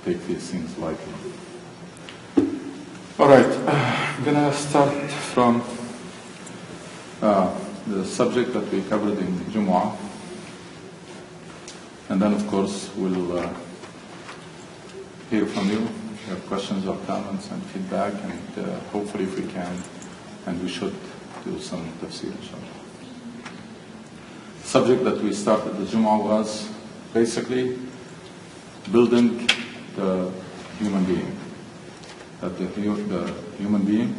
take these things lightly. All right, I'm going to start from the subject that we covered in Jumu'ah, and then of course we'll hear from you if you have questions or comments and feedback, and hopefully if we can, and we should do some tafsir inshallah. The subject that we started the Jumu'ah was basically building the human being. That the human being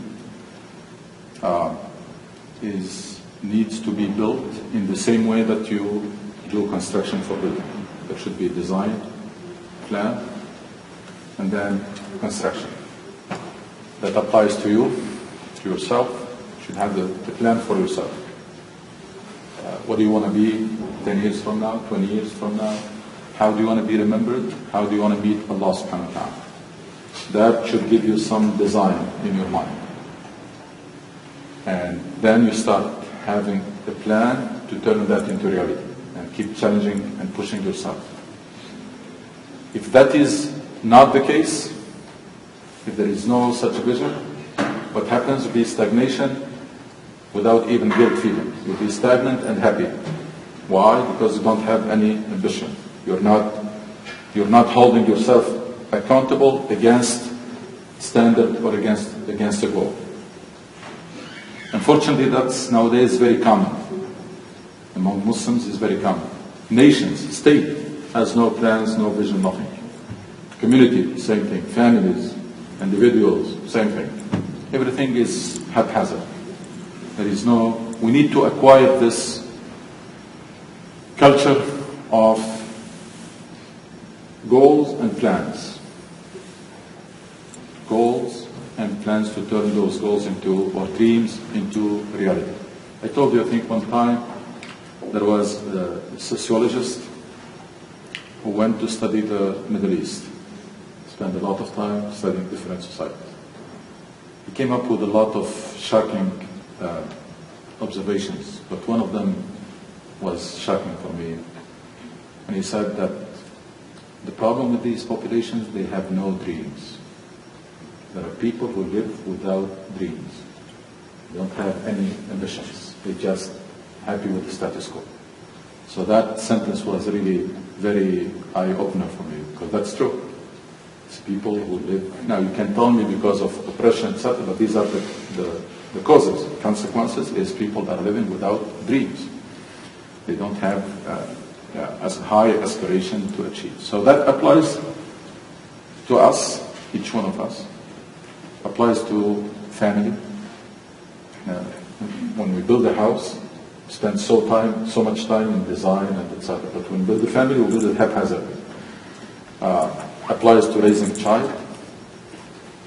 needs to be built in the same way that you do construction for building. There should be design, plan, and then construction. That applies to you, to yourself. You should have the plan for yourself. What do you want to be 10 years from now, 20 years from now? How do you want to be remembered? How do you want to meet Allah subhanahu wa ta'ala? That should give you some design in your mind. And then you start having a plan to turn that into reality and keep challenging and pushing yourself. If that is not the case, if there is no such vision, what happens will be stagnation without even guilt feeling. You'll be stagnant and happy. Why? Because you don't have any ambition. You're not holding yourself accountable against standard or against a goal. Unfortunately, that's nowadays very common. Among Muslims, it's very common. Nations, state has no plans, no vision, nothing. Community, same thing. Families, individuals, same thing. Everything is haphazard. We need to acquire this culture of goals and plans. Goals and plans to turn those goals or dreams into reality. I told you, I think one time, there was a sociologist who went to study the Middle East. Spent a lot of time studying different societies. He came up with a lot of shocking observations, but one of them was shocking for me. And he said that the problem with these populations, they have no dreams. There are people who live without dreams. They don't have any ambitions. They're just happy with the status quo. So that sentence was really very eye-opener for me, because that's true. It's people who live... Now, you can tell me because of oppression, etc., but these are the causes. The consequences is people that are living without dreams. They don't have as high aspiration to achieve. So that applies to us, each one of us. Applies to family. When we build a house, we spend so much time in design and etc. But when we build a family, we build it haphazardly. Applies to raising a child.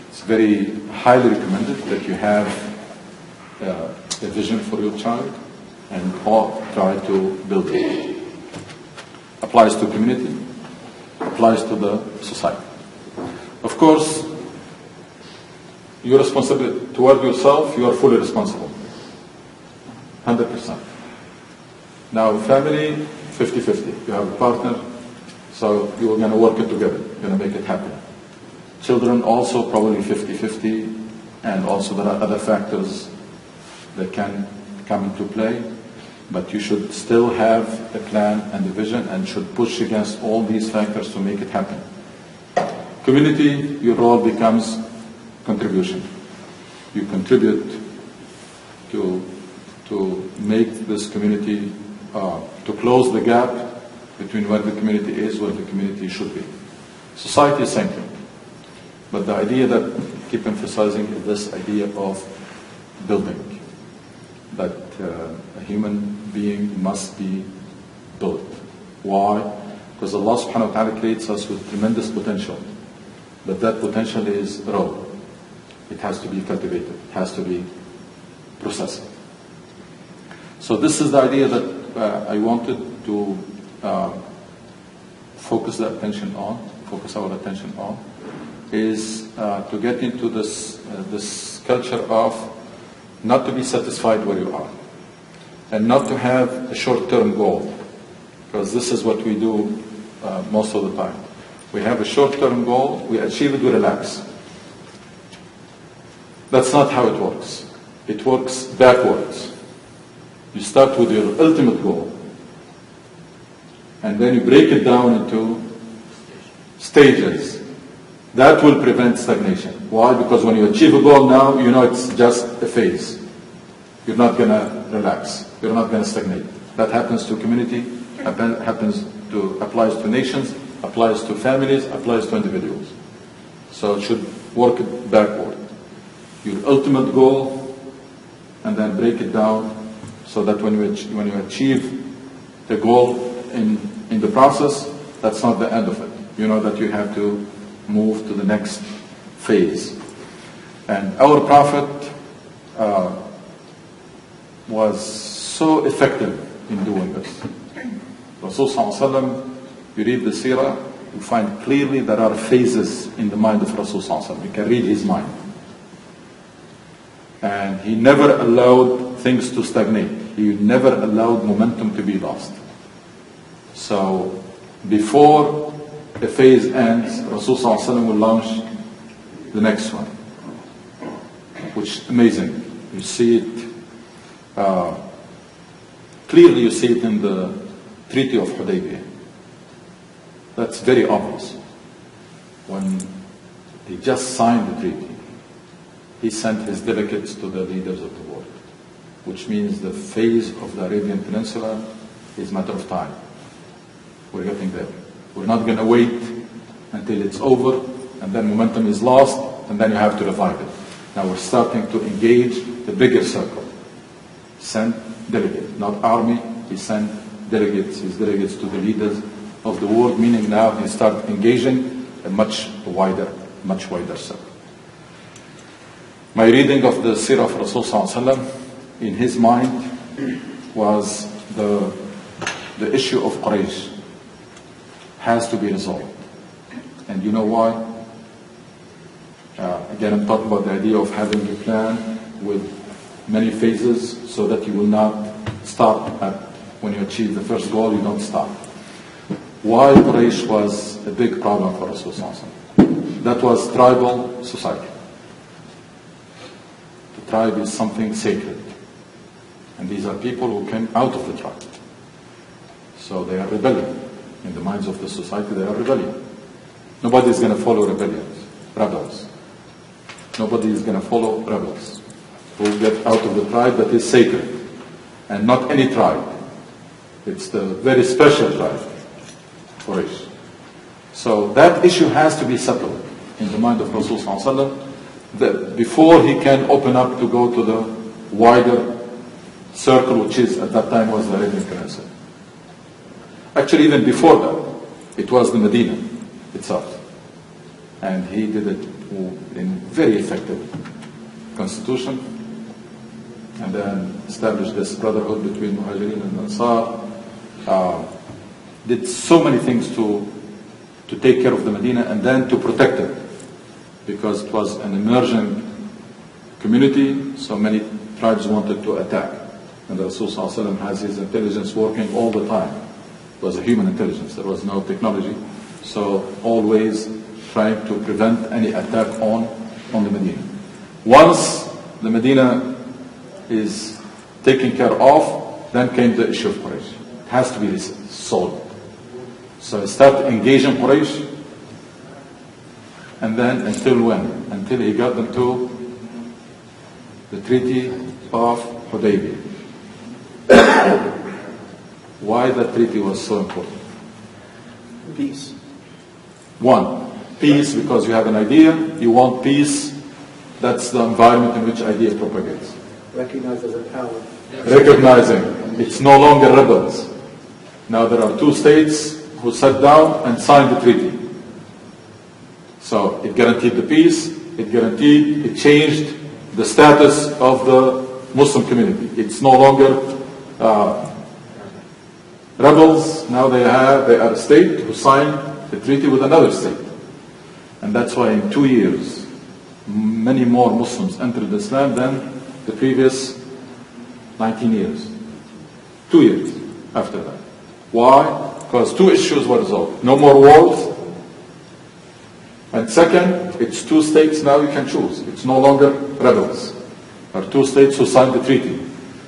It's very highly recommended that you have a vision for your child and all try to build it. Applies to community, applies to the society. Of course, your responsibility toward yourself, you are fully responsible. 100%. Now, family, 50-50. You have a partner, so you are going to work it together. You're going to make it happen. Children also probably 50-50, and also there are other factors that can come into play. But you should still have a plan and a vision and should push against all these factors to make it happen. Community, your role becomes contribution. You contribute to make this community, to close the gap between where the community is, where the community should be. Society is same thing. But the idea that I keep emphasizing is this idea of building. That a human being must be built. Why? Because Allah subhanahu wa ta'ala creates us with tremendous potential. But that potential is raw. It has to be cultivated. It has to be processed. So this is the idea that I wanted to focus our attention on, is to get into this culture of not to be satisfied where you are, and not to have a short-term goal, because this is what we do most of the time. We have a short-term goal, we achieve it, we relax. That's not how it works. It works backwards. You start with your ultimate goal, and then you break it down into stages. That will prevent stagnation. Why? Because when you achieve a goal now, you know it's just a phase. You're not going to relax. You're not going to stagnate. That happens to community, applies to nations, applies to families, applies to individuals. So it should work backward. Your ultimate goal, and then break it down so that when you achieve the goal in the process, that's not the end of it. You know that you have to move to the next phase. And our Prophet was so effective in doing this. Rasul Sallallahu Alaihi Wasallam, you read the seerah, you find clearly there are phases in the mind of Rasul Sallallahu Alaihi Wasallam. You can read his mind. And he never allowed things to stagnate. He never allowed momentum to be lost. So before the phase ends, Rasul Sallallahu Alaihi Wasallam will launch the next one, which is amazing. You see it, clearly you see it in the Treaty of Hudaybiyah. That's very obvious. When he just signed the treaty, he sent his delegates to the leaders of the world, which means the phase of the Arabian Peninsula is a matter of time. We're getting there. We're not going to wait until it's over, and then momentum is lost, and then you have to revive it. Now we're starting to engage the bigger circle. Send delegates, not army. He sent delegates, his delegates to the leaders of the world, meaning now he started engaging a much wider circle. My reading of the seerah of Rasul Sallallahu Alaihi Wasallam, in his mind was the issue of Quraysh has to be resolved. And you know why? Again, I'm talking about the idea of having a plan with many phases so that you will not stop at when you achieve the first goal, you don't stop. Why Quraysh was a big problem for Rasul Sallallahu Alaihi Wasallam? That was tribal society. The tribe is something sacred. And these are people who came out of the tribe. So they are rebellion. In the minds of the society, they are rebellion. Nobody is going to follow rebels. Nobody is going to follow rebels who get out of the tribe that is sacred. And not any tribe. It's the very special tribe, Quraysh. So that issue has to be settled in the mind of Rasul Sallallahu Alaihi Wasallam before he can open up to go to the wider circle, which is at that time was the Arabian Peninsula. Actually, even before that, it was the Medina itself. And he did it in very effective constitution, and then established this brotherhood between Muhajirin and Ansar. Did so many things to take care of the Medina and then to protect it, because it was an emerging community, so many tribes wanted to attack. And the Rasul Sallallahu Alaihi Wasallam has his intelligence working all the time. It was a human intelligence, there was no technology. So always trying to prevent any attack on the Medina. Once the Medina is taken care of, then came the issue of Quraysh. It has to be solved. So he started engaging Quraysh, and then until when? Until he got them to the Treaty of Hudaybiyah. Why that treaty was so important? Peace. One, peace, because you have an idea, you want peace. That's the environment in which idea propagates. Recognized as a power. Recognizing it's no longer rebels. Now there are two states who sat down and signed the treaty. So it guaranteed the peace, it changed the status of the Muslim community. It's no longer rebels, now they are a state who signed the treaty with another state. And that's why in 2 years, many more Muslims entered Islam than the previous 19 years. 2 years after that. Why? Because two issues were resolved. No more wars, And second, it's two states now you can choose. It's no longer rebels. There are two states who signed the treaty.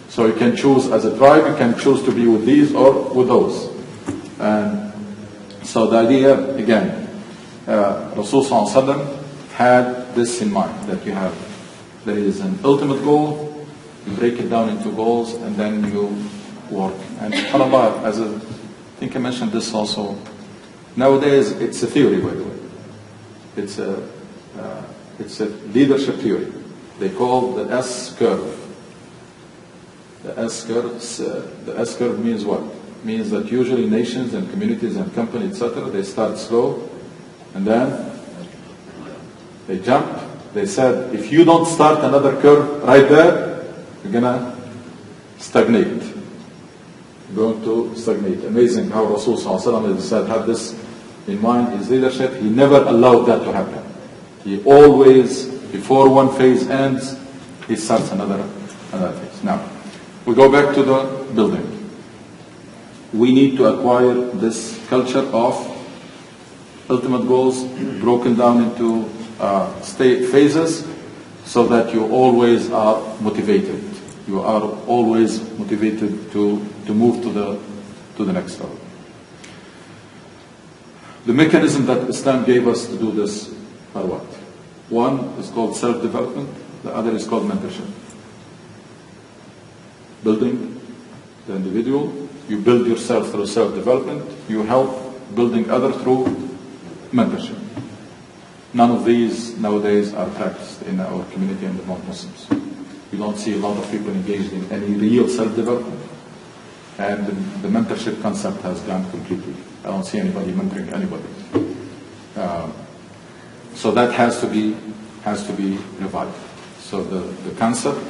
So you can choose as a tribe, you can choose to be with these or with those. And so the idea, again, Rasul Sallallahu Alaihi Wasallam had this in mind, that there is an ultimate goal, you break it down into goals, and then you work. And subhanAllah, I think I mentioned this also, nowadays it's a theory, by the way. It's a leadership theory. They call the S curve. The S curve means what? Means that usually nations and communities and companies, etc., they start slow, and then they jump. They said, if you don't start another curve right there, you're gonna stagnate. You're going to stagnate. Amazing how Rasul Sallallahu Alaihi Wasallam had this in mind, his leadership. He never allowed that to happen. He always, before one phase ends, he starts another phase. Now, we go back to the building. We need to acquire this culture of ultimate goals broken down into state phases, so that you always are motivated. You are always motivated to move to the next level. The mechanism that Islam gave us to do this are what? One is called self-development, the other is called mentorship. Building the individual, you build yourself through self-development, you help building others through mentorship. None of these nowadays are practiced in our community and among Muslims. You don't see a lot of people engaged in any real self-development. And the mentorship concept has gone completely. I don't see anybody mentoring anybody. So that has to be revived. So the concept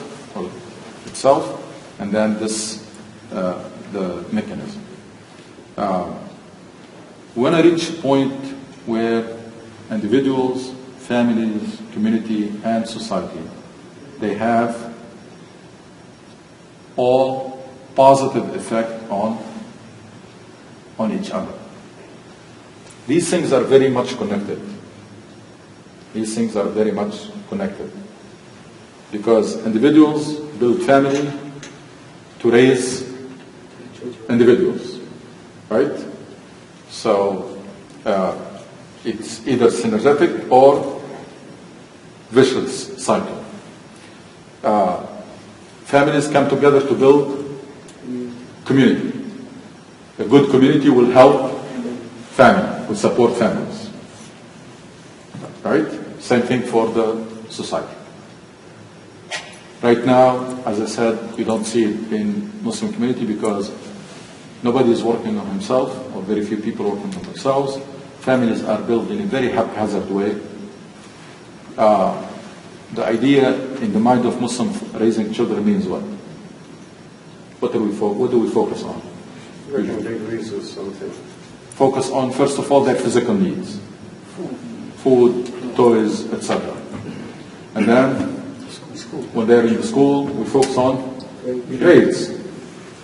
itself, and then the mechanism. When I reach a point where individuals, families, community, and society, they have all positive effect on each other. These things are very much connected. These things are very much connected. Because individuals build family to raise individuals, right? So it's either synergetic or vicious cycle. Families come together to build community. A good community will help family, will support families. Right? Same thing for the society. Right now, as I said, you don't see it in Muslim community because nobody is working on himself, or very few people working on themselves. Families are built in a very haphazard way. The idea in the mind of Muslims raising children means what? What do we focus on? Making degrees or something. Focus on, first of all, their physical needs. Food, toys, etc. And then, when they're in the school, we focus on grades.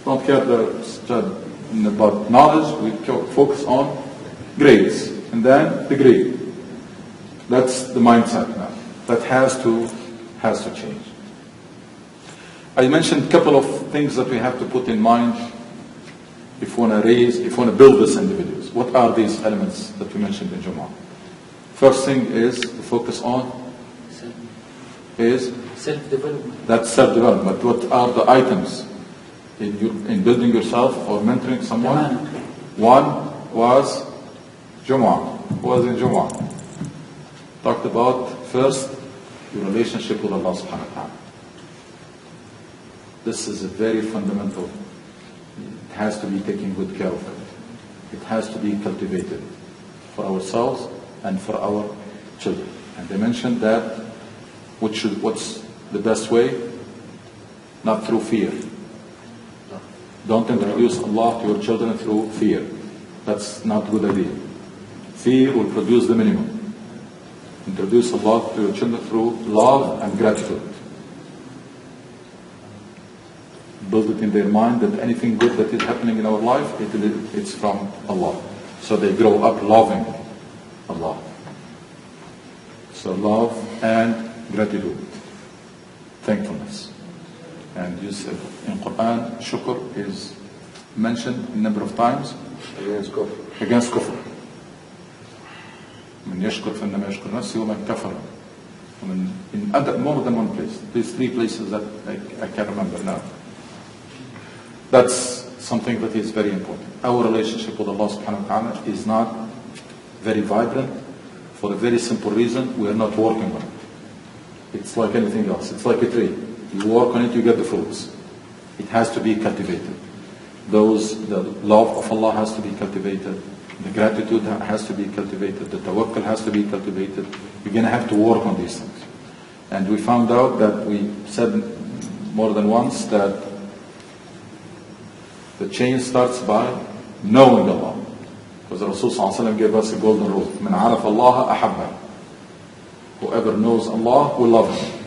Don't care about knowledge, we focus on grades. And then the grade. That's the mindset now. That has to change. I mentioned a couple of things that we have to put in mind if we want to build these individuals. What are these elements that we mentioned in Jumu'ah? First thing is to focus on self-development. That's self-development. But what are the items in building yourself or mentoring someone? One was Jumu'ah. Who was in Jumu'ah? Talked about first your relationship with Allah subhanahu wa ta'ala. This is a very fundamental. It has to be taken good care of it. It has to be cultivated for ourselves and for our children. And they mentioned that what's the best way? Not through fear. Don't introduce Allah to your children through fear. That's not a good idea. Fear will produce the minimum. Introduce Allah to your children through love and gratitude. Build it in their mind that anything good that is happening in our life, it's from Allah. So they grow up loving Allah. So love and gratitude, thankfulness. And you said in Quran, shukr is mentioned a number of times Against kufr. against kufr. من يشكر فإنما يشكر نفسه ومن كفر. In other, more than one place. These 3 places that I can't remember now. That's something that is very important. Our relationship with Allah subhanahu wa ta'ala is not very vibrant for a very simple reason: we are not working on it. It's like anything else. It's like a tree. You work on it, you get the fruits. It has to be cultivated. The love of Allah has to be cultivated. The gratitude has to be cultivated. The tawakkul has to be cultivated. You're going to have to work on these things. And we found out that we said more than once that the change starts by knowing Allah. Because the Rasul ﷺ gave us a golden rule. مَنْ عَرَفَ اللَّهَ أَحَبَّهُ. Whoever knows Allah will love Him.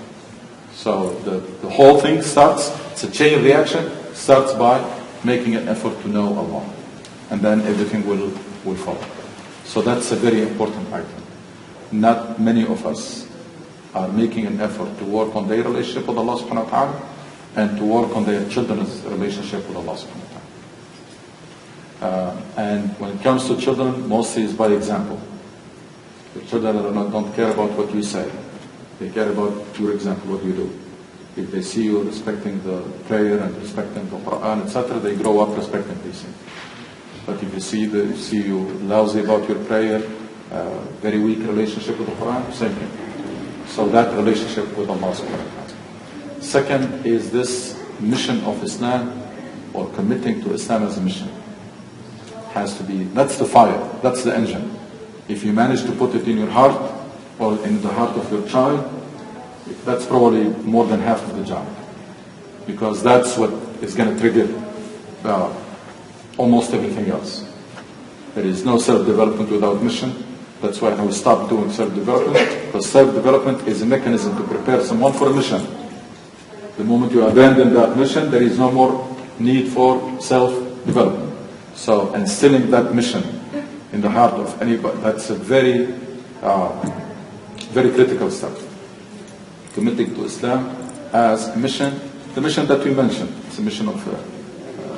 So the whole thing starts, it's a chain reaction, starts by making an effort to know Allah. And then everything will follow. So that's a very important item. Not many of us are making an effort to work on their relationship with Allah subhanahu wa ta'ala and to work on their children's relationship with Allah subhanahu wa ta'ala. And when it comes to children, mostly it's by example. The children don't care about what you say. They care about your example, what you do. If they see you respecting the prayer and respecting the Quran, etc., they grow up respecting these things. But if you see you lousy about your prayer, very weak relationship with the Quran, same thing. So that relationship with Allah subhanahu wa ta'ala. Second is this mission of Islam, or committing to Islam as a mission. Has to be, that's the fire, that's the engine. If you manage to put it in your heart, or in the heart of your child, that's probably more than half of the job. Because that's what is going to trigger almost everything else. There is no self-development without mission. That's why we stopped doing self-development, because self-development is a mechanism to prepare someone for a mission. The moment you abandon that mission, there is no more need for self-development. So instilling that mission in the heart of anybody, that's a very, very critical step. Committing to Islam as a mission, the mission that we mentioned, it's a mission of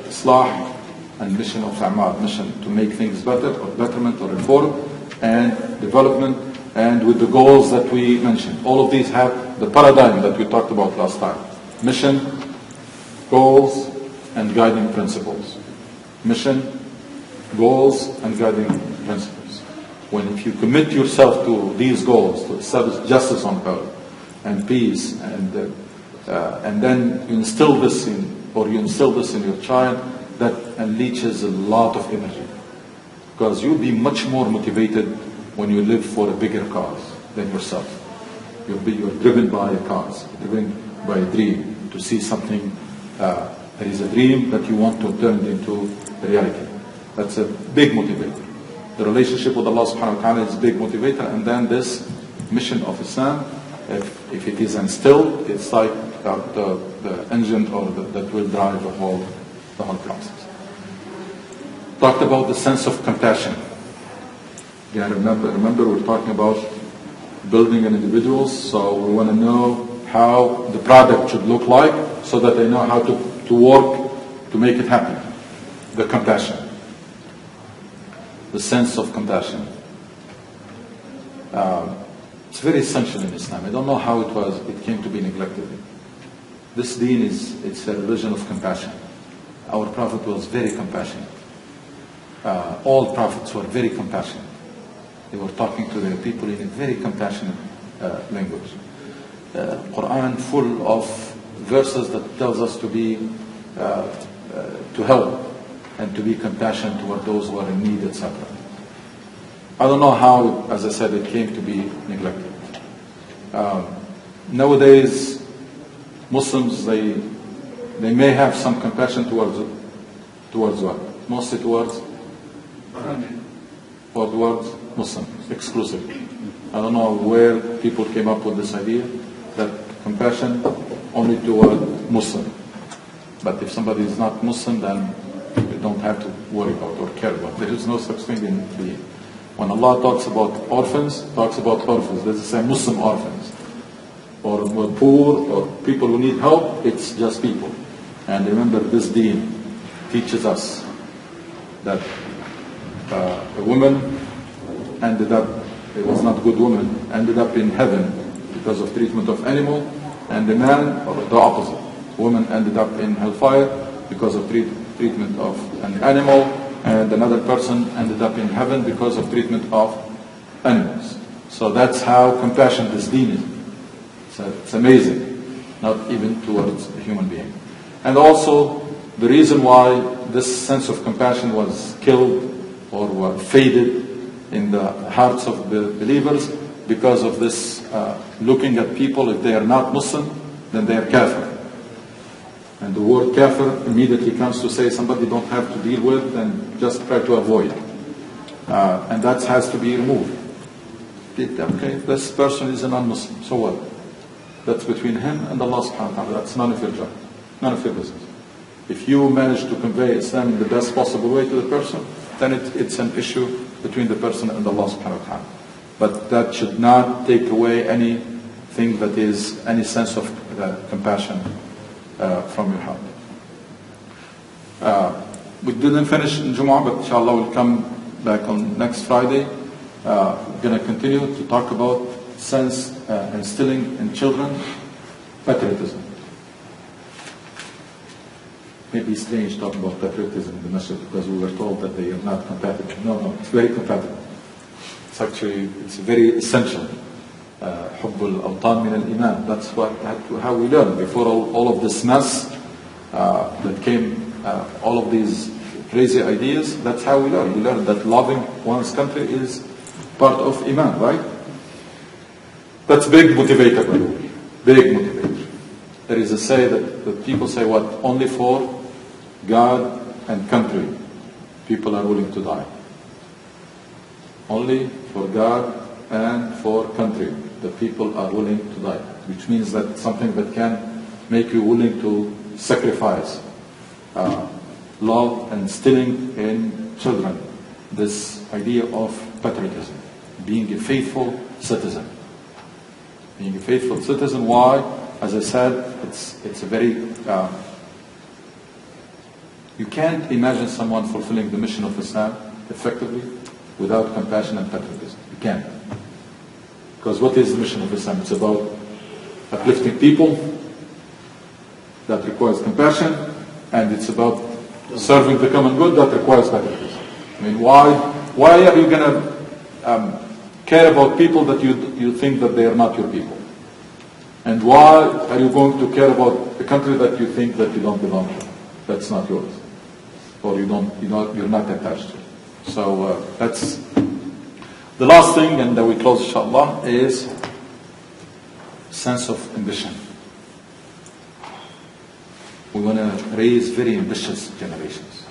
Islah and mission of A'mal, mission to make things better, or betterment, or reform, and development, and with the goals that we mentioned. All of these have the paradigm that we talked about last time. Mission, goals, and guiding principles. Mission, goals, and guiding principles. If you commit yourself to these goals, to establish justice on earth, and peace, and then you instill this in your child, that unleashes a lot of energy. Because you'll be much more motivated when you live for a bigger cause than yourself. You're driven by a cause, driven by a dream, to see something that is a dream that you want to turn into reality. That's a big motivator. The relationship with Allah subhanahu wa ta'ala is a big motivator, and then this mission of Islam, if it is instilled, it's like the engine that will drive the whole process. Talked about the sense of compassion. Again, remember we're talking about building an individual, so we want to know how the product should look like so that they know how to work to make it happen. The compassion. The sense of compassion. It's very essential in Islam. I don't know how it came to be neglected. This deen it's a religion of compassion. Our Prophet was very compassionate. All prophets were very compassionate. They were talking to their people in a very compassionate language. Quran full of verses that tells us to be to help and to be compassionate toward those who are in need, etc. I don't know how, as I said, it came to be neglected. Nowadays, Muslims they may have some compassion towards what? Mostly towards Muslims exclusively. I don't know where people came up with this idea that compassion only toward Muslim. But if somebody is not Muslim, then you don't have to worry about or care about. There is no such thing in the When Allah talks about orphans, talks about orphans. Doesn't say Muslim orphans. Or poor, or people who need help, it's just people. And remember, this deen teaches us that a woman ended up, it was not a good woman, ended up in heaven because of treatment of animal, and the man, or the opposite. Woman ended up in hellfire because of treatment of an animal, and another person ended up in heaven because of treatment of animals. So that's how compassionate this deen is. It's amazing, not even towards a human being. And also, the reason why this sense of compassion was killed or faded in the hearts of the believers, because of this looking at people, if they are not Muslim, then they are kafir. And the word kafir immediately comes to say somebody don't have to deal with, and just try to avoid. And that has to be removed. Okay, this person is a non-Muslim, so what? That's between him and Allah subhanahu wa ta'ala. That's none of your job, none of your business. If you manage to convey Islam in the best possible way to the person, then it's an issue between the person and Allah subhanahu wa ta'ala. But that should not take away anything that is any sense of compassion from your heart. We didn't finish in Jumu'ah, but inshallah we'll come back on next Friday. We're going to continue to talk about instilling in children patriotism. Maybe strange talking about patriotism in the masjid because we were told that they are not compatible. No, it's very compatible. It's very essential. حب الأوطان من الإيمان. That's how we learn. Before all of this mess that came, all of these crazy ideas, that's how we learn. We learn that loving one's country is part of Iman, right? That's big motivator, by the way. Big motivator. There is a say that people say what? Only for God and country people are willing to die. Only for God and for country the people are willing to die. Which means that something that can make you willing to sacrifice. Love and instilling in children this idea of patriotism. Being a faithful citizen. Being a faithful citizen, why? As I said, it's a very... you can't imagine someone fulfilling the mission of Islam effectively without compassion and patriotism. You can't. Because what is the mission of Islam? It's about uplifting people. That requires compassion. And it's about serving the common good. That requires patriotism. I mean, why are you going to care about people that you think that they are not your people? And why are you going to care about a country that you think that you don't belong to? That's not yours. Or you're not attached to. So that's the last thing, and then we close inshallah, is sense of ambition. We want to raise very ambitious generations.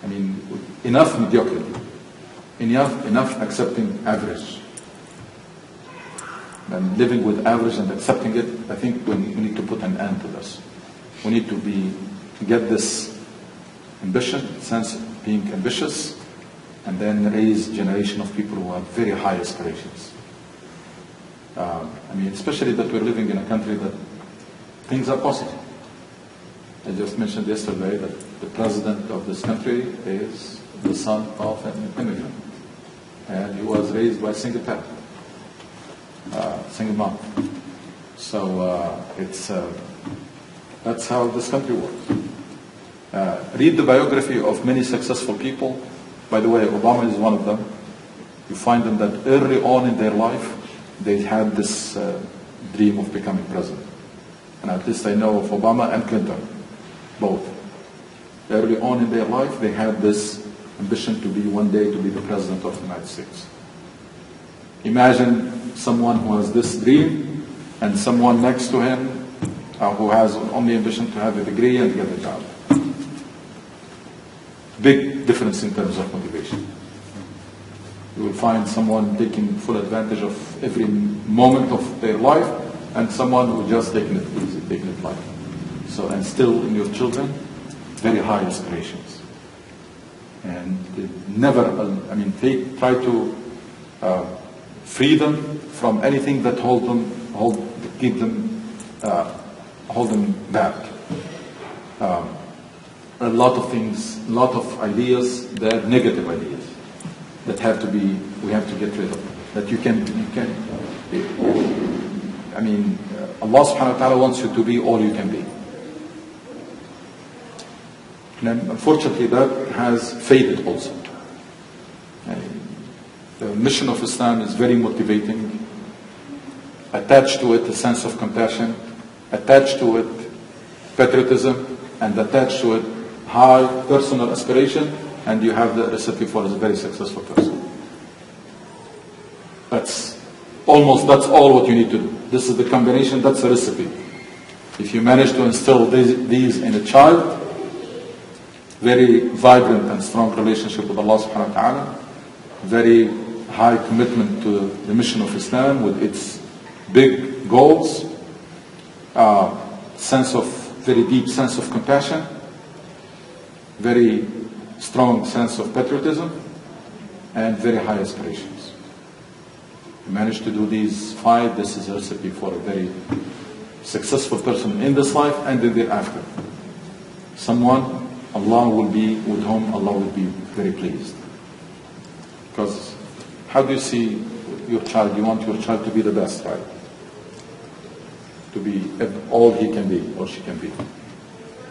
I mean, enough mediocrity. Enough accepting average. And living with average and accepting it, I think we need to put an end to this. We need to get this ambition, sense of being ambitious, and then raise a generation of people who have very high aspirations. I mean, especially that we're living in a country that things are possible. I just mentioned yesterday that the president of this country is the son of an immigrant. And he was raised by a single parent, single mom. So that's how this country works. Read the biography of many successful people. By the way, Obama is one of them. You find them that early on in their life, they had this dream of becoming president. And at least I know of Obama and Clinton, both. Early on in their life, they had this ambition to be one day to be the president of the United States. Imagine someone who has this dream and someone next to him who has only ambition to have a degree and get a job. Big difference in terms of motivation. You will find someone taking full advantage of every moment of their life and someone who just taking it easy, taking it light. So, and still in your children, very high aspirations. And they never, try to free them from anything that hold them back. A lot of things, a lot of ideas, they're negative ideas that we have to get rid of. That Allah subhanahu wa ta'ala wants you to be all you can be. And unfortunately that has faded also. The mission of Islam is very motivating. Attached to it a sense of compassion, attached to it patriotism, and attached to it high personal aspiration, and you have the recipe for a very successful person. That's all what you need to do. This is the combination, that's a recipe. If you manage to instill these in a child, very vibrant and strong relationship with Allah subhanahu wa ta'ala, very high commitment to the mission of Islam with its big goals, very deep sense of compassion, very strong sense of patriotism, and very high aspirations. You manage to do these 5, this is a recipe for a very successful person in this life and in the after. Someone with whom Allah will be very pleased. Because how do you see your child? You want your child to be the best, right? To be all he can be or she can be.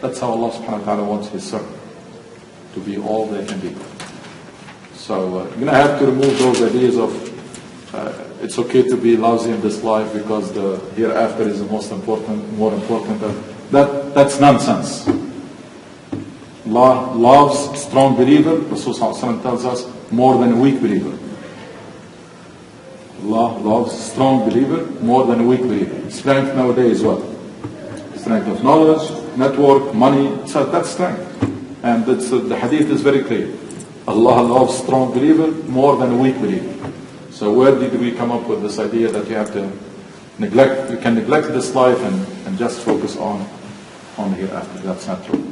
That's how Allah subhanahu wa ta'ala wants His servant to be all they can be. So you're going to have to remove those ideas of it's okay to be lousy in this life because the hereafter is the more important. That's nonsense. Allah loves strong believer. Rasulullah tells us more than a weak believer. Allah loves strong believer more than a weak believer. Strength nowadays is what? Strength of knowledge, network, money. So that's strength. And the hadith is very clear. Allah loves strong believer more than a weak believer. So where did we come up with this idea that you have to neglect? You can neglect this life and just focus on the hereafter. That's not true.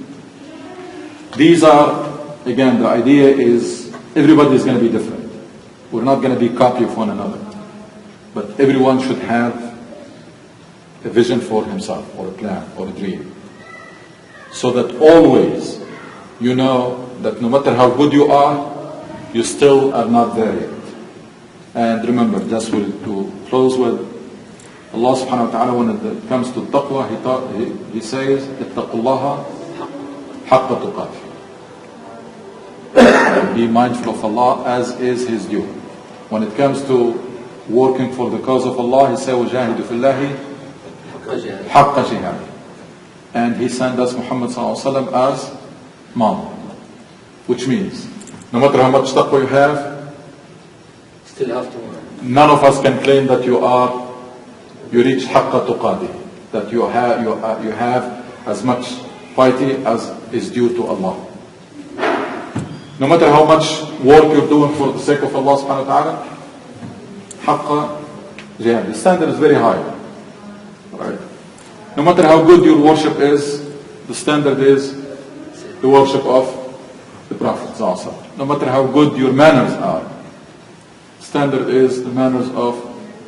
These are, again, the idea is everybody is going to be different. We're not going to be copy of one another. But everyone should have a vision for himself, or a plan, or a dream. So that always you know that no matter how good you are, you still are not there yet. And remember, just to close with, Allah subhanahu wa ta'ala, when it comes to taqwa, He says, ittaqullaha haqqa tuqatih. Be mindful of Allah as is His due. When it comes to working for the cause of Allah, He says, وَجَاهِدُ فِي اللَّهِ حَقَّ جِهَادِ. And He sent us Muhammad sallallahu alaihi wasallam as model. Which means, no matter how much taqwa you have, Still have to work. none of us can claim that you reach haqqa tuqatih, that you have as much piety as is due to Allah. No matter how much work you're doing for the sake of Allah subhanahu wa ta'ala, haqqa jihad. The standard is very high. Right? No matter how good your worship is, the standard is the worship of the Prophet sallallahu alaihi wasallam. No matter how good your manners are, standard is the manners of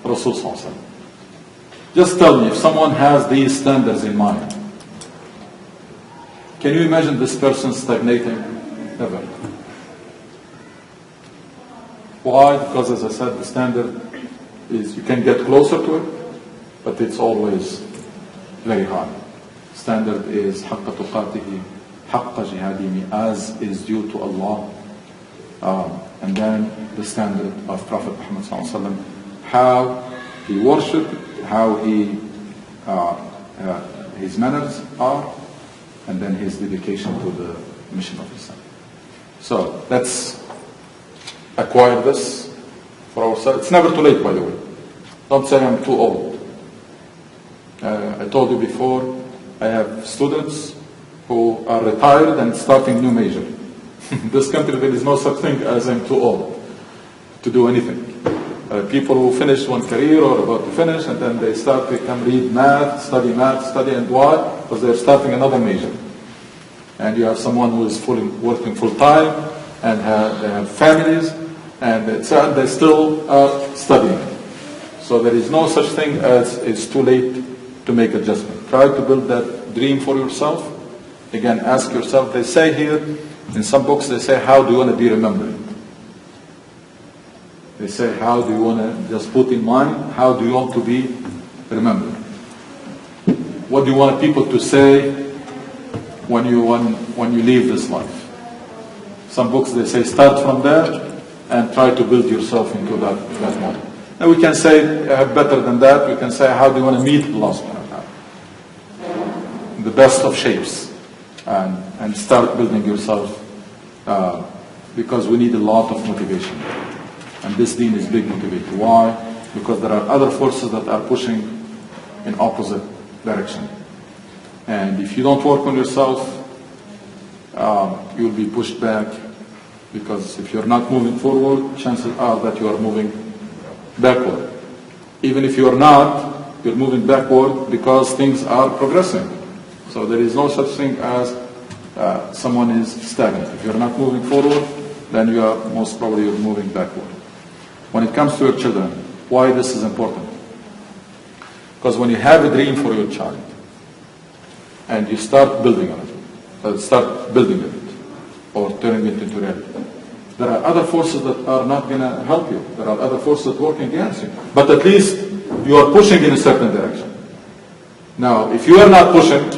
Rasul sallallahu alaihi wasallam. Just tell me, if someone has these standards in mind, can you imagine this person stagnating? Never. Why? Because as I said, the standard is you can get closer to it, but it's always very high. Standard is haqqa tuqatihi, haqqa jihadimi, as is due to Allah. And then the standard of Prophet Muhammad sallallahu alaihi wasallam, how he worshipped, how his manners are, and then his dedication to the mission of Islam. So let's acquire this for ourselves. It's never too late, by the way. Don't say I'm too old. I told you before, I have students who are retired and starting new major. In this country there is no such thing as I'm too old to do anything. People who finish one career or about to finish, and then they start to read math, study, and why? Because they're starting another major. And you have someone who is working full time, and they have families, and they're still studying. So there is no such thing as it's too late to make adjustment. Try to build that dream for yourself. Again, ask yourself, they say here, in some books they say, how do you want to be remembered? They say, how do you want to, just put in mind, how do you want to be remembered? What do you want people to say when you leave this life? Some books they say, start from there and try to build yourself into that moment. And we can say better than that, we can say, how do you want to meet Allah subhanahu wa ta'ala? The best of shapes. And start building yourself, because we need a lot of motivation. And this deen is big motivation. Why? Because there are other forces that are pushing in opposite direction. And if you don't work on yourself, you'll be pushed back, because if you're not moving forward, chances are that you are moving backward. Even if you are not, you're moving backward because things are progressing. So there is no such thing as someone is stagnant. If you're not moving forward, then you are most probably moving backward. When it comes to your children, why this is important? Because when you have a dream for your child, and you start building on it, or turning it into reality, there are other forces that are not going to help you. There are other forces that are working against you. But at least you are pushing in a certain direction. Now, if you are not pushing,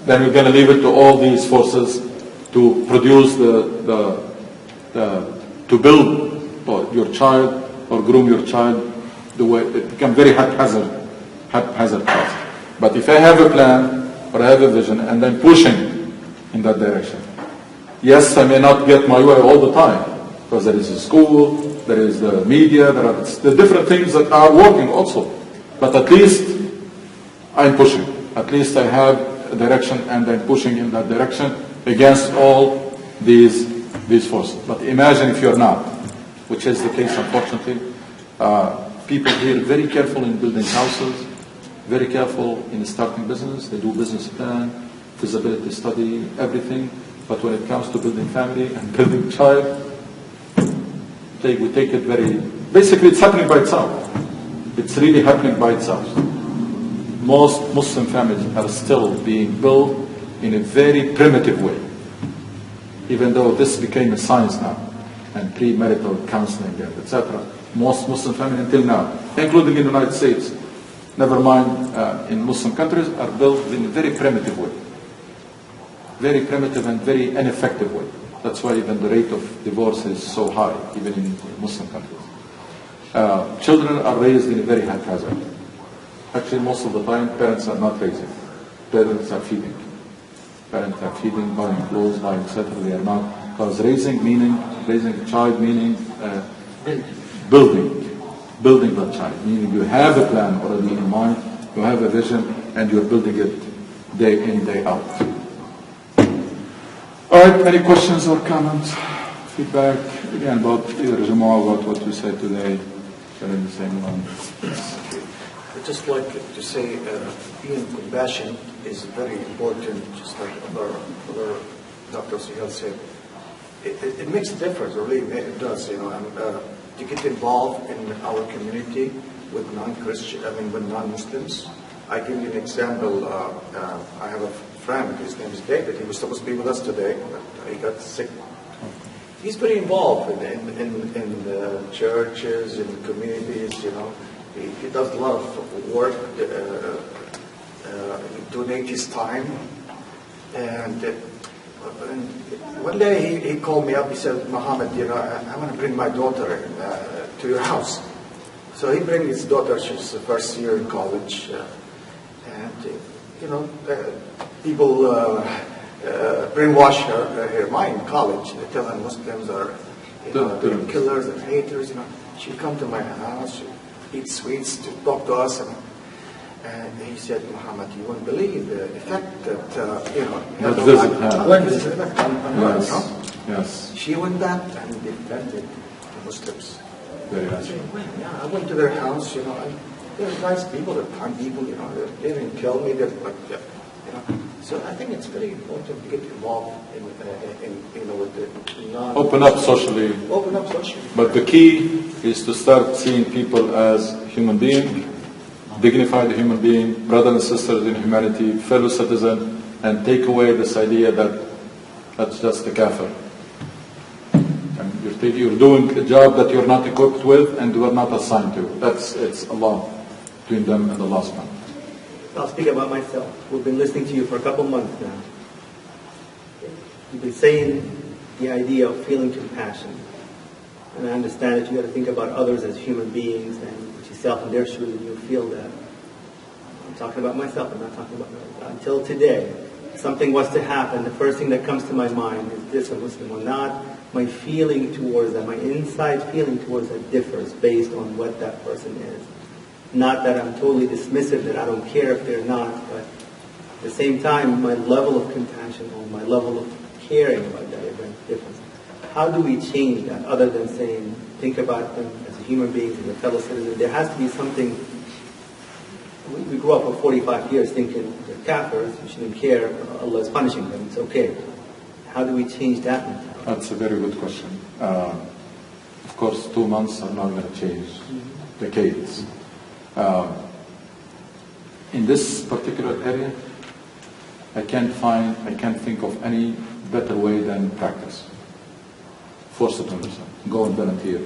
then you're going to leave it to all these forces to produce to build your child or groom your child the way it becomes very haphazard task. But if I have a plan or I have a vision and I'm pushing in that direction, yes, I may not get my way all the time, because there is a school, there is the media, there are the different things that are working also. But at least I'm pushing. At least I have a direction and I'm pushing in that direction against all these forces. But imagine if you're not, which is the case unfortunately. People here very careful in building houses, very careful in starting business. They do business plan, feasibility study, everything. But when it comes to building family and building child, we take it very, basically it's happening by itself. It's really happening by itself. Most Muslim families are still being built in a very primitive way, even though this became a science now, and premarital counseling and etc. Most Muslim families until now, including in the United States, never mind in Muslim countries, are built in a very primitive way. Very primitive and very ineffective way. That's why even the rate of divorce is so high, even in Muslim countries. Children are raised in a very haphazard. Actually, most of the time, parents are not raising. Parents are feeding. Parents are feeding, buying clothes, buying etc. They are not. Because raising a child meaning building that child. Meaning you have a plan already in mind, you have a vision, and you're building it day in, day out. All right, any questions or comments, feedback, again, about either Jumu'ah, about what we said today, sharing the same one. I'd just like to say being compassion is very important, just like other doctors here said. It makes a difference, really, it does, to get involved in our community with with non-Muslims. I give you an example. I have a friend, his name is David. He was supposed to be with us today, but he got sick. He's very involved in the churches, in the communities, He does a lot of work, donate his time. And one day he called me up, he said, Muhammad, I want to bring my daughter to your house. So he brings his daughter, she's the first year in college. People brainwash her mind in college. They tell her Muslims are they're killers and haters. She'd come to my house, she'd eat sweets to talk to us. And he said, Muhammad, you won't believe the effect that, Yes. She went back and defended the Muslims. Very nice. I went to their house, they're nice people, they're kind people, they didn't kill me, So I think it's very important to get involved with Open up socially. Open up socially. But the key is to start seeing people as human beings, dignified human being, brothers and sisters in humanity, fellow citizen, and take away this idea that that's just a kafir. And you're doing a job that you're not equipped with and you are not assigned to. It's Allah between them and Allah subhanahu. I'll speak about myself. We've been listening to you for a couple months now. You've been saying the idea of feeling compassion. And I understand that you got to think about others as human beings and put yourself in their shoes and you feel that. I'm talking about myself, I'm not talking about others. Until today, if something was to happen, the first thing that comes to my mind is this, a Muslim or not. My feeling towards that, my inside feeling towards that differs based on what that person is. Not that I'm totally dismissive, that I don't care if they're not, but at the same time, my level of compassion or my level of caring about that event differs. How do we change that other than saying, think about them as a human being, as a fellow citizen? There has to be something. We grew up for 45 years thinking they're kafirs, we shouldn't care, Allah is punishing them, it's okay. How do we change that mentality? That's a very good question. Of course, 2 months are not going to change decades. In this particular area, I can't think of any better way than practice. Force it on yourself. Go and volunteer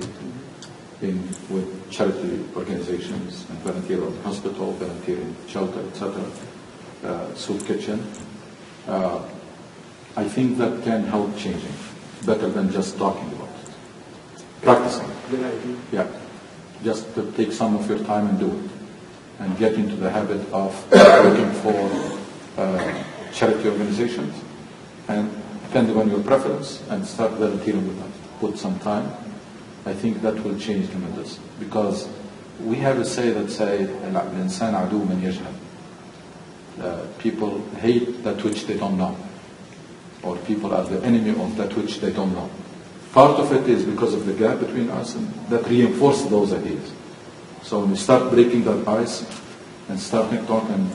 with charity organizations, and volunteer at the hospital, volunteer in shelter, etc., soup kitchen. I think that can help changing, better than just talking about it. Practicing. Good idea. Yeah. Just to take some of your time and do it. And get into the habit of looking for charity organizations, and depending on your preference, and start volunteering with them. Put some time. I think that will change tremendous. Because we have a say that says, الإنسان عدو من يجهل. People hate that which they don't know. Or people are the enemy of that which they don't know. Part of it is because of the gap between us, and that reinforces those ideas. So when we start breaking that ice and starting talking,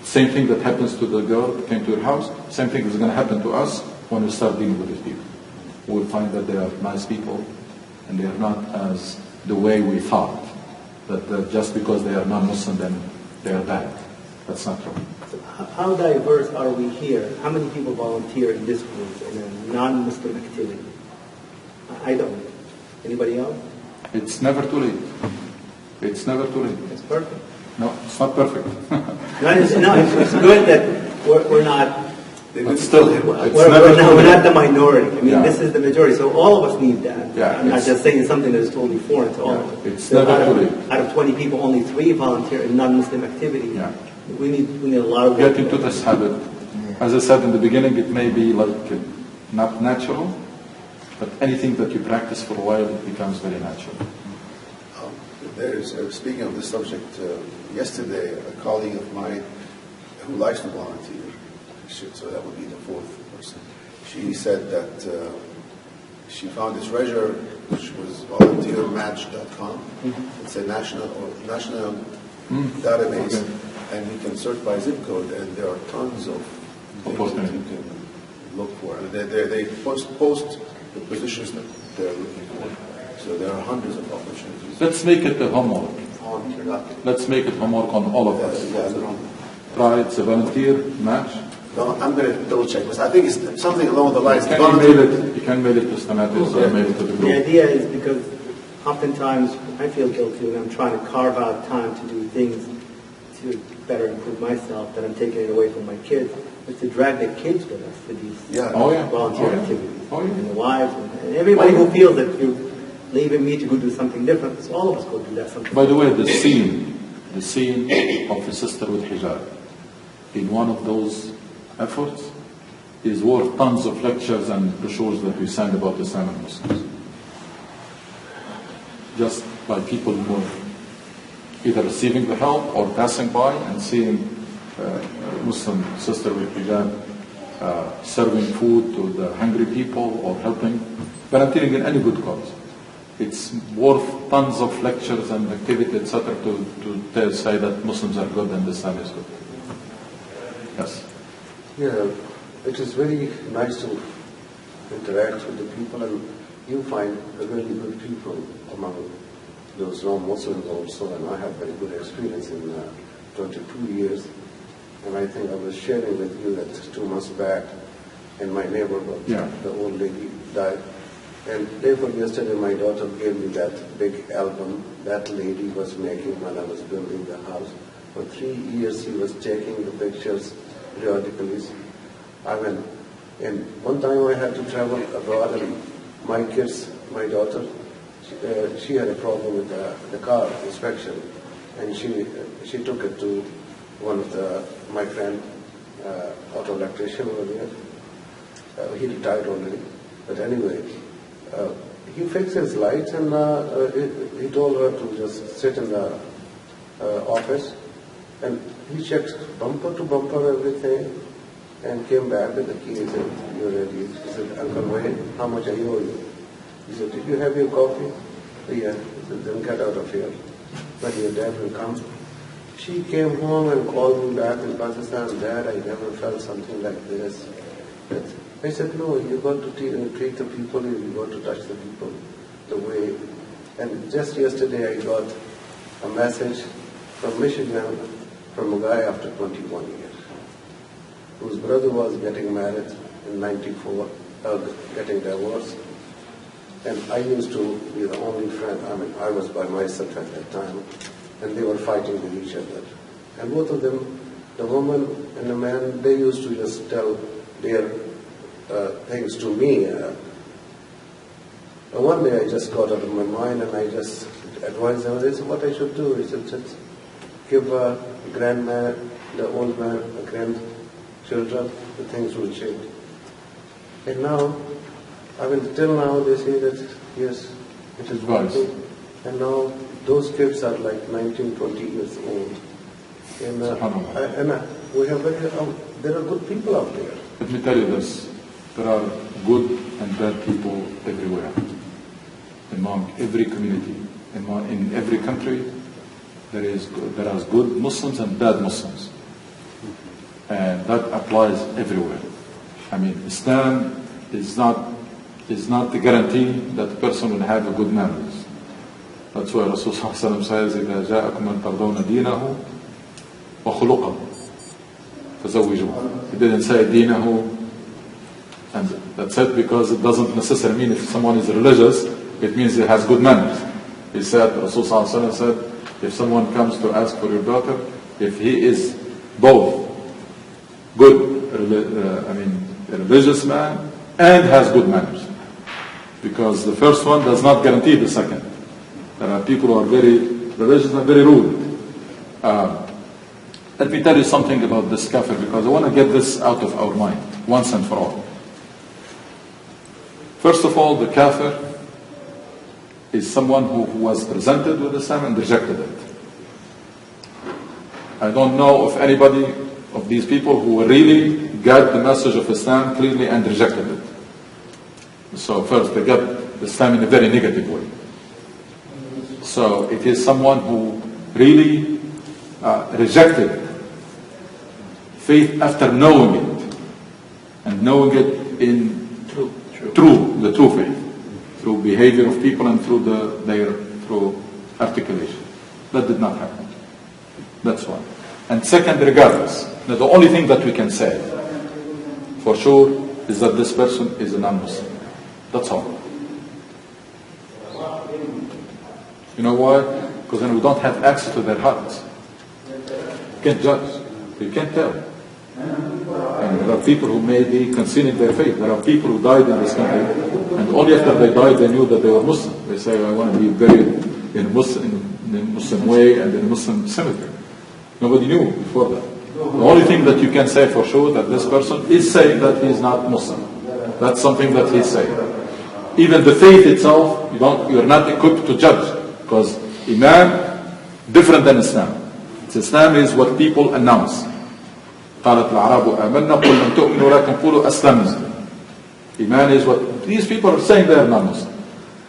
same thing that happens to the girl who came to your house, same thing is going to happen to us when we start dealing with these people. We'll find that they are nice people, and they are not as the way we thought, that just because they are non-Muslim then they are bad. That's not true. So how diverse are we here? How many people volunteer in this group in a non-Muslim activity? I don't. Anybody else? It's never too late. It's never too late. It's perfect. No, it's not perfect. It's good that we're not. But still, it's We're not the minority. I mean, Yeah. this is the majority. So all of us need that. Yeah, I'm not it's- just saying something that is totally foreign to all of us. It's So never out of- too late. Out of 20 people, only 3 volunteer in non-Muslim activity. Yeah. We need a lot of work. Get into this habit. As I said in the beginning, it may be like not natural, but anything that you practice for a while, it becomes very natural. Speaking of this subject, yesterday a colleague of mine who likes to volunteer, so that would be the 4th person, she said that she found this treasure, which was volunteermatch.com. It's a national database, Okay. and you can search by zip code, and there are tons of things that Opportunity. you can look for. And they post the positions that they're looking for. So there are hundreds of opportunities. Let's make it a homework. Volunteer.com. Let's make it homework on all of us. Yeah, they're on. Try it's a volunteer match. No, I'm going to double check this. I think it's something along the lines. You can mail it to Stamatis or mail it to the The group. idea is because oftentimes I feel guilty when I'm trying to carve out time to do things to better improve myself, that I'm taking it away from my kids, is to drag the kids with us to these Yeah. Oh yeah. volunteer Oh, yeah. activities. Oh, yeah. And the wives, and everybody who feels that you're leaving me to go do something different, so all of us go do that something. By the way, the scene of a sister with hijab in one of those efforts is worth tons of lectures and brochures that we send about Islam and Muslims. Just by people who are either receiving the help or passing by and seeing a Muslim sister with hijab serving food to the hungry people or helping, volunteering in any good cause. It's worth tons of lectures and activity, etc., to say that Muslims are good and Islam is good. Yes. Yeah, it is very nice to interact with the people, and you find really good people among those non-Muslims also, and I have very good experience in 22 years. And I think I was sharing with you that 2 months back in my neighborhood, the old lady died. And day before yesterday, my daughter gave me that big album that lady was making when I was building the house. For 3 years, she was taking the pictures periodically. And one time I had to travel abroad, and my kids, my daughter, she had a problem with the car inspection, and she took it to one of my friend, auto electrician over there. He retired already, but anyway, he fixed his lights, and he told her to just sit in the office, and he checked bumper to bumper everything, and came back with the keys, and you're ready. He said, Uncle Wayne, how much I owe you? He said, did you have your coffee? Yeah. He said, then get out of here. But your dad will come. She came home and called me back in Pakistan, Dad, I never felt something like this. I said, no, you've got to treat the people, you've got to touch the people the way. And just yesterday I got a message from Michigan from a guy after 21 years, whose brother was getting married in 94, getting divorced. And I used to be the only friend. I mean, I was by myself at that time, and they were fighting with each other. And both of them, the woman and the man, they used to just tell their things to me. One day I just got out of my mind, and I just advised them, this is what I should do. I said, just give a grandman, the old man, the grandchildren, the things will change. And now, I mean, till now they say that, yes, it is working. And now those kids are like 19, 20 years old. And, we have there are good people out there. Let me tell you this, there are good and bad people everywhere, among every community, in every country. There are good Muslims and bad Muslims. And that applies everywhere. I mean, Islam is not the guarantee that the person will have a good manners. That's why Rasulullah says, إِذَا جَاءَكُمْ مَنْ تَرْضَوْنَ دِينَهُ وَخُلُقَهُ فَزَوِّجُوهُ. He didn't say دِينَهُ, and that's it, because it doesn't necessarily mean if someone is religious, it means he has good manners. He said, Rasulullah said, if someone comes to ask for your daughter, if he is both good, a religious man and has good manners. Because the first one does not guarantee the second. There are people who are very religious and very rude. Let me tell you something about this kafir, because I want to get this out of our mind, once and for all. First of all, the kafir is someone who was presented with Islam and rejected it. I don't know of anybody of these people who really got the message of Islam clearly and rejected it. So first, they got Islam in a very negative way. So it is someone who really rejected faith after knowing it, and knowing it in the true faith, through behavior of people and through through articulation. That did not happen. That's one. And second, regardless, now the only thing that we can say for sure is that this person is a non-Muslim. That's all. You know why? Because then we don't have access to their hearts. You can't judge. You can't tell. And there are people who may be concealing their faith. There are people who died in this country, and only after they died they knew that they were Muslim. They say, I want to be buried in a Muslim way and in a Muslim cemetery. Nobody knew before that. The only thing that you can say for sure that this person is saying that he is not Muslim. That's something that he's saying. Even the faith itself, you're not equipped to judge, because Iman, different than Islam. Islam is what people announce. قالت الأعراب آمنا قل لم تؤمنوا ولكن قولوا أسلمنا. Iman is what these people are saying. They are non-Muslim.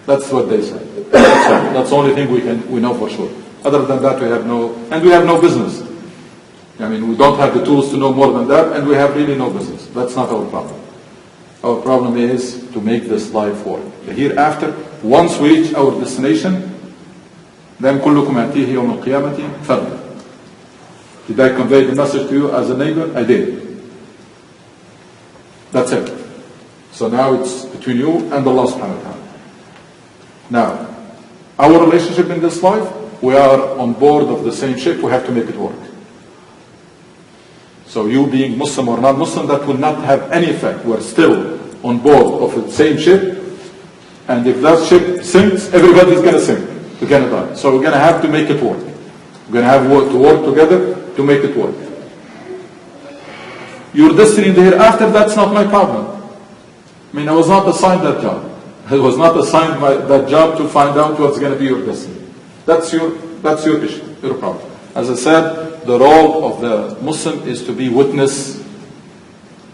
That's what they say. That's the only thing we know for sure. Other than that, we have no business. I mean, we don't have the tools to know more than that, and we have really no business. That's not our problem. Our problem is to make this life work. The hereafter, once we reach our destination, then كلكم يأتيه يوم القيامة فردا. Did I convey the message to you as a neighbor? I did. That's it. So now it's between you and Allah subhanahu wa ta'ala. Now, our relationship in this life, we are on board of the same ship, we have to make it work. So you being Muslim or not Muslim, that will not have any effect. We're still on board of the same ship, and if that ship sinks, everybody's going to sink. We're going to die. So we're going to have to make it work. We're going to have to work together to make it work. Your destiny in the hereafter, that's not my problem. I mean, I was not assigned that job. I was not assigned that job to find out what's going to be your destiny. That's your issue, your problem. As I said, the role of the Muslim is to be witness,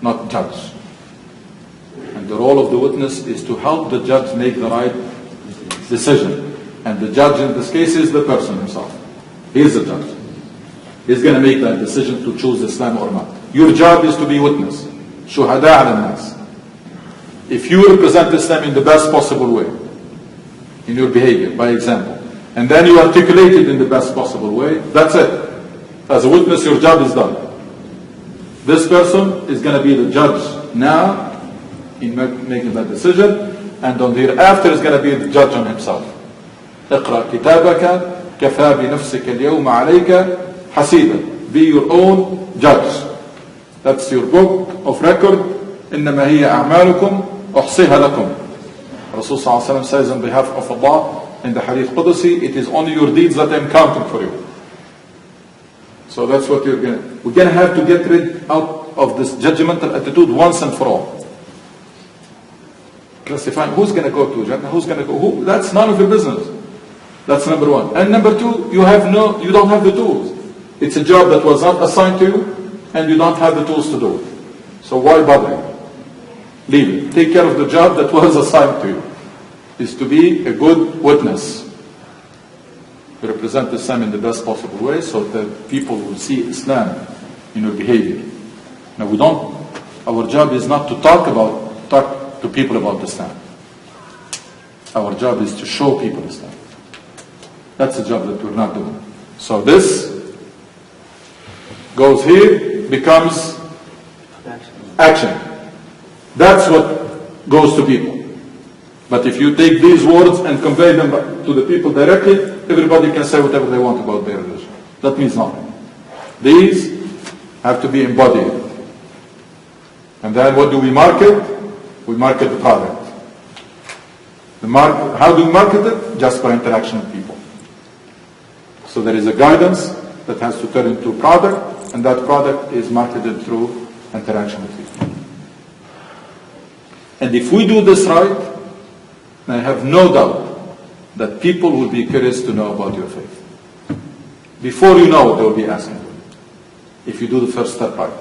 not judge. And the role of the witness is to help the judge make the right decision. And the judge in this case is the person himself. He is the judge. He's going to make that decision to choose Islam or not. Your job is to be witness. Shuhada ala nas. If you represent Islam in the best possible way, in your behavior, by example, and then you articulate it in the best possible way, that's it. As a witness, your job is done. This person is going to be the judge now in making that decision, and on the hereafter is going to be the judge on himself. اقرأ كتابك كفى بنفسك اليوم عليك حسيبا. Be your own judge. That's your book of record. إنما هي أعمالكم أحصيها لكم. Rasul sallallahu alaihi wasallam says on behalf of Allah in the Hadith Qudsi, it is only your deeds that I'm counting for you. So that's what we're going to have to get rid out of this judgmental attitude once and for all. Classifying who's going to go to Jannah, who's going to go, who, that's none of your business. That's number one. And number two, you don't have the tools. It's a job that was not assigned to you, and you don't have the tools to do it. So why bother? Leave it. Take care of the job that was assigned to you. Is to be a good witness. To represent Islam in the best possible way so that people will see Islam in your behavior. Now our job is not to talk to people about Islam. Our job is to show people Islam. That's a job that we're not doing. So this goes here, becomes action. That's what goes to people. But if you take these words and convey them to the people directly, everybody can say whatever they want about their religion. That means nothing. These have to be embodied. And then what do we market? We market the product. How do we market it? Just by interaction with people. So there is a guidance that has to turn into a product, and that product is marketed through interaction with people. And if we do this right, I have no doubt that people will be curious to know about your faith. Before you know, they will be asking you. If you do the first step right.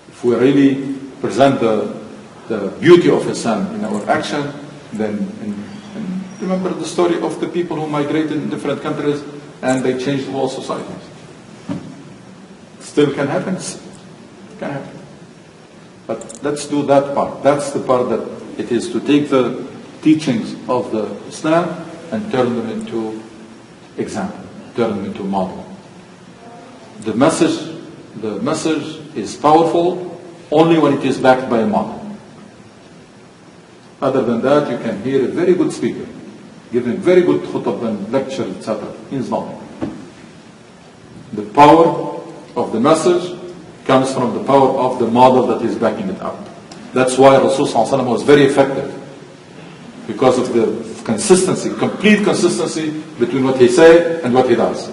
If we really present the beauty of Islam in our action, then and remember the story of the people who migrated in different countries and they changed whole societies. Still can happen. Can happen. But let's do that part. That's the part that it is to take the teachings of the Islam and turn them into example, turn them into model. The message is powerful only when it is backed by a model. Other than that, you can hear a very good speaker giving very good khutbah and lecture, etc. Means nothing. The power of the message comes from the power of the model that is backing it up. That's why Rasul sallallahu alaihi wasallam was very effective, because of the consistency, complete consistency between what he said and what he does.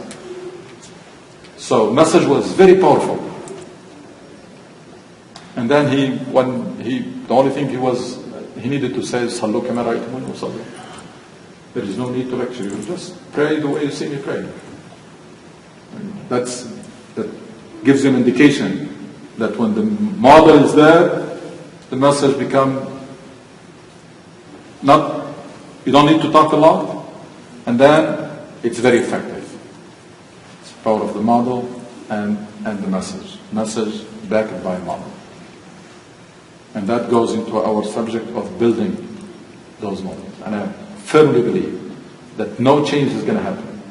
So message was very powerful. And then the only thing he needed to say is Sallu kama ra'aytumuni usalli. There is no need to lecture you. Just pray the way you see me pray. That gives you an indication that when the model is there, the message become you don't need to talk a lot, and then it's very effective. It's the power of the model and the message. Message backed by a model. And that goes into our subject of building those models. And I firmly believe that no change is going to happen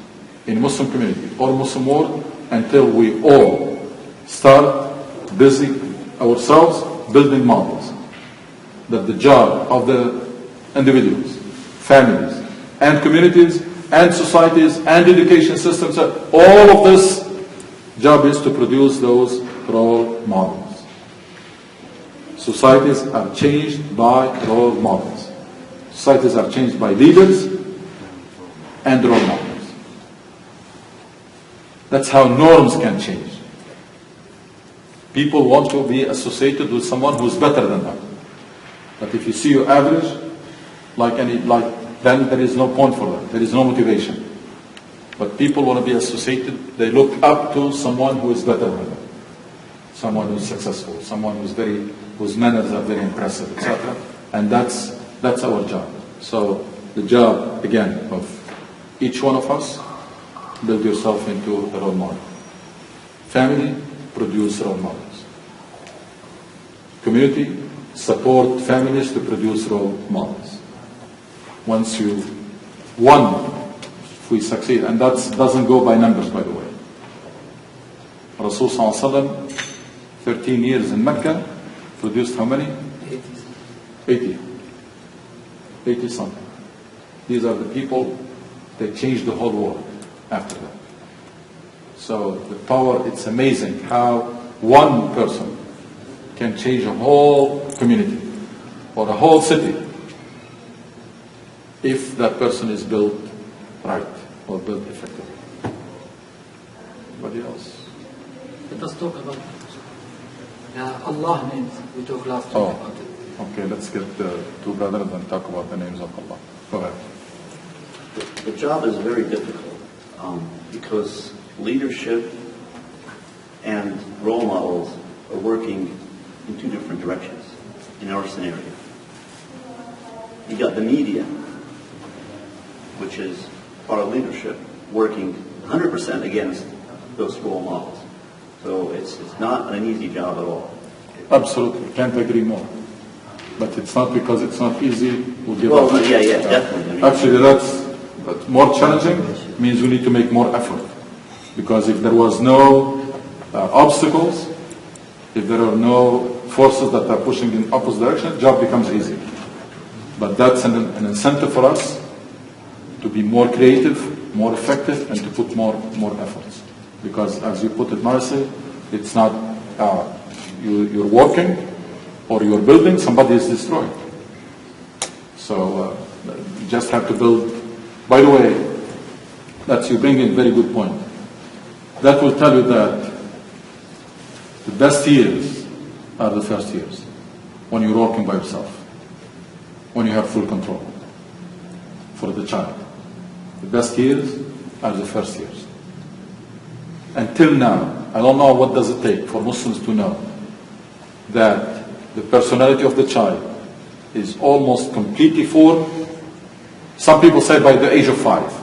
in Muslim community or Muslim world until we all start busy ourselves building models. That the job of the individuals, families, and communities, and societies, and education systems, all of this job is to produce those role models. Societies are changed by role models. Societies are changed by leaders and role models. That's how norms can change. People want to be associated with someone who's better than them. But if you see your average, then there is no point for that. There is no motivation. But people want to be associated, they look up to someone who is better than them. Someone who's successful, someone whose manners are very impressive, etc. And that's our job. So the job, again, of each one of us, build yourself into a role model. Family, produce role models. Community, support families to produce role models. Once if we succeed, and that doesn't go by numbers, by the way. Rasul Sallallahu 13 years in Mecca, produced how many? 80 something. These are the people that changed the whole world after that. So the power, it's amazing how one person can change a whole community or a whole city if that person is built right or built effectively. Anybody else? Let us talk about Allah names. We talked last time about it. Okay, let's get the two brothers and talk about the names of Allah. Go ahead. The job is very difficult because leadership and role models are working in two different directions in our scenario. You got the media, which is part of leadership, working 100% against those role models. So it's not an easy job at all. Absolutely, can't agree more. But it's not because it's not easy, we'll give Well, up. yeah, definitely. I mean, Actually, that's more challenging, means we need to make more effort. Because if there was no obstacles, if there are no forces that are pushing in opposite direction, job becomes easy. But that's an incentive for us to be more creative, more effective, and to put more efforts. Because as you put it, Marcy, it's not you're working or you're building, somebody is destroying. So you just have to build. By the way, you bring in a very good point. That will tell you that the best years are the first years, when you're working by yourself, when you have full control for the child. The best years are the first years. Until now, I don't know what does it take for Muslims to know that the personality of the child is almost completely formed. Some people say by the age of 5.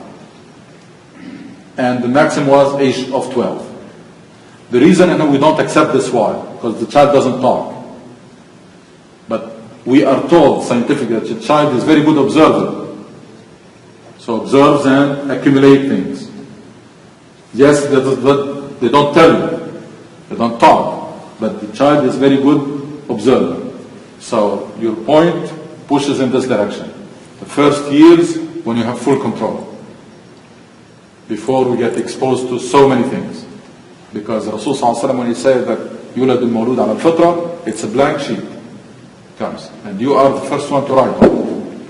And the maximum was age of 12. The reason we don't accept this why? Because the child doesn't talk. But we are told scientifically that the child is very good observer. So observes and accumulate things. Yes, they don't tell you. They don't talk. But the child is very good observer. So your point pushes in this direction. The first years when you have full control. Before we get exposed to so many things. Because Rasul Sallallahu Alaihi Wasallam, when he said that يُولَدُ الْمَوْلُودَ عَلَى الْفِطْرَةِ, it's a blank sheet. Comes. And you are the first one to write on.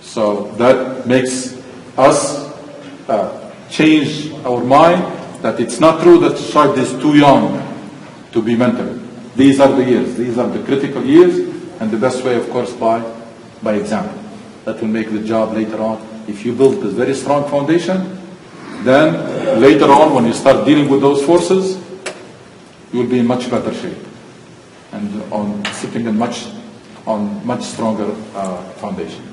So that makes us change our mind that it's not true that the child is too young to be mentored. These are the years. These are the critical years. And the best way, of course, by example. That will make the job later on. If you build this very strong foundation, then later on when you start dealing with those forces, you will be in much better shape. And sitting in much stronger foundation.